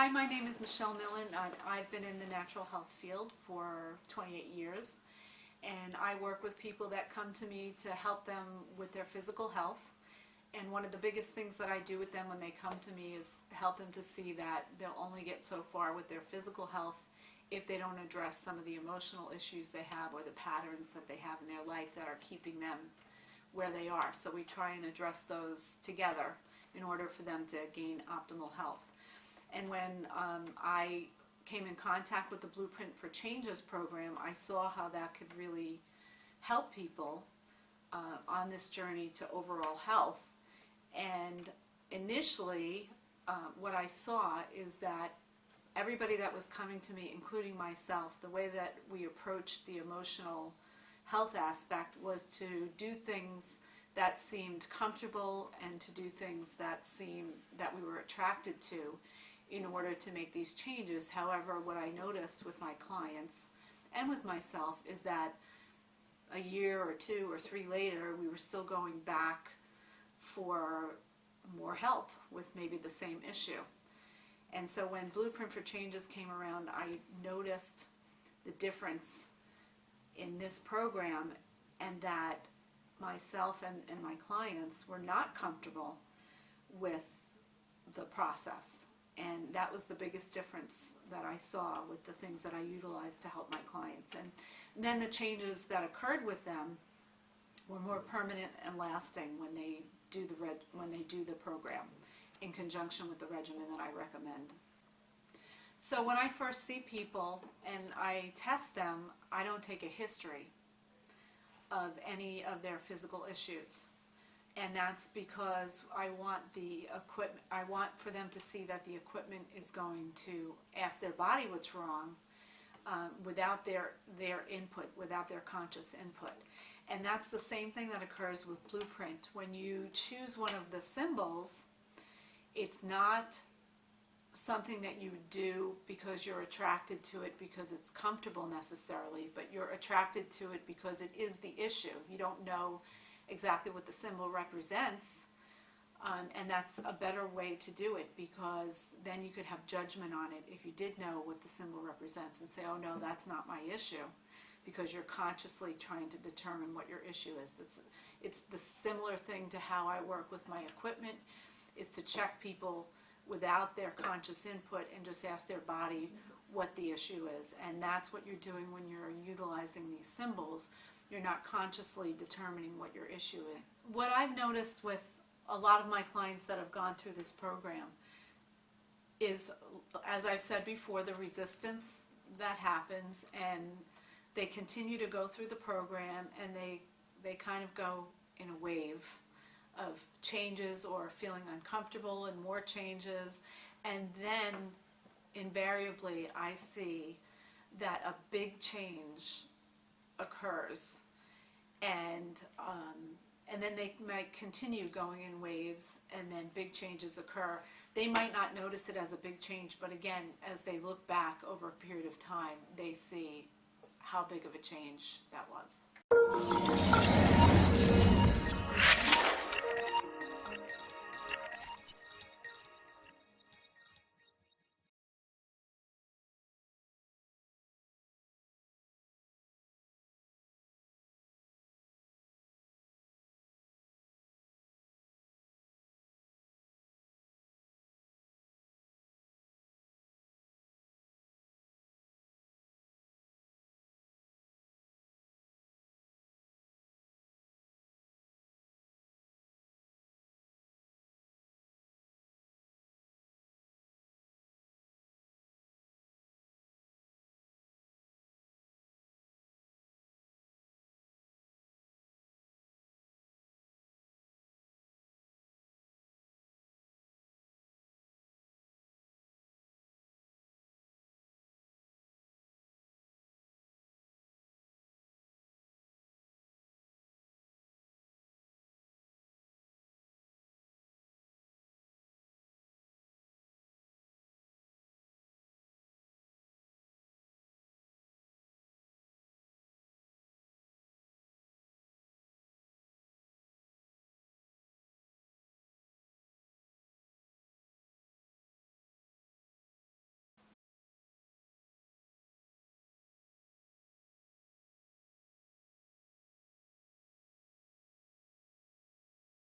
Hi, my name is Michele Millen. I've been in the natural health field for 28 years, and I work with people that come to me to help them with their physical health. And one of the biggest things that I do with them when they come to me is help them to see that they'll only get so far with their physical health if they don't address some of the emotional issues they have or the patterns that they have in their life that are keeping them where they are. So we try and address those together in order for them to gain optimal health. And when I came in contact with the Blueprint for Changes program, I saw how that could really help people on this journey to overall health. And initially, what I saw is that everybody that was coming to me, including myself, the way that we approached the emotional health aspect was to do things that seemed comfortable and to do things that we were attracted to in order to make these changes. However, what I noticed with my clients and with myself is that a year or 2 or 3 later, we were still going back for more help with maybe the same issue. And so when Blueprint for Changes came around, I noticed the difference in this program, and that myself and my clients were not comfortable with the process. And that was the biggest difference that I saw with the things that I utilized to help my clients. And then the changes that occurred with them were more permanent and lasting when they do the program in conjunction with the regimen that I recommend. So when I first see people and I test them, I don't take a history of any of their physical issues. And that's because I want for them to see that the equipment is going to ask their body what's wrong without their input, without their conscious input. And that's the same thing that occurs with Blueprint. When you choose one of the symbols, it's not something that you do because you're attracted to it because it's comfortable necessarily, but you're attracted to it because it is the issue. You don't know exactly what the symbol represents, and that's a better way to do it, because then you could have judgment on it if you did know what the symbol represents and say, oh no, that's not my issue, because you're consciously trying to determine what your issue is. It's the similar thing to how I work with my equipment, is to check people without their conscious input and just ask their body what the issue is. And that's what you're doing when you're utilizing these symbols. You're not consciously determining what your issue is. What I've noticed with a lot of my clients that have gone through this program is, as I've said before, the resistance that happens, and they continue to go through the program, and they kind of go in a wave of changes or feeling uncomfortable and more changes, and then invariably I see that a big change occurs, and then they might continue going in waves, and then big changes occur. They might not notice it as a big change, but again, as they look back over a period of time, they see how big of a change that was.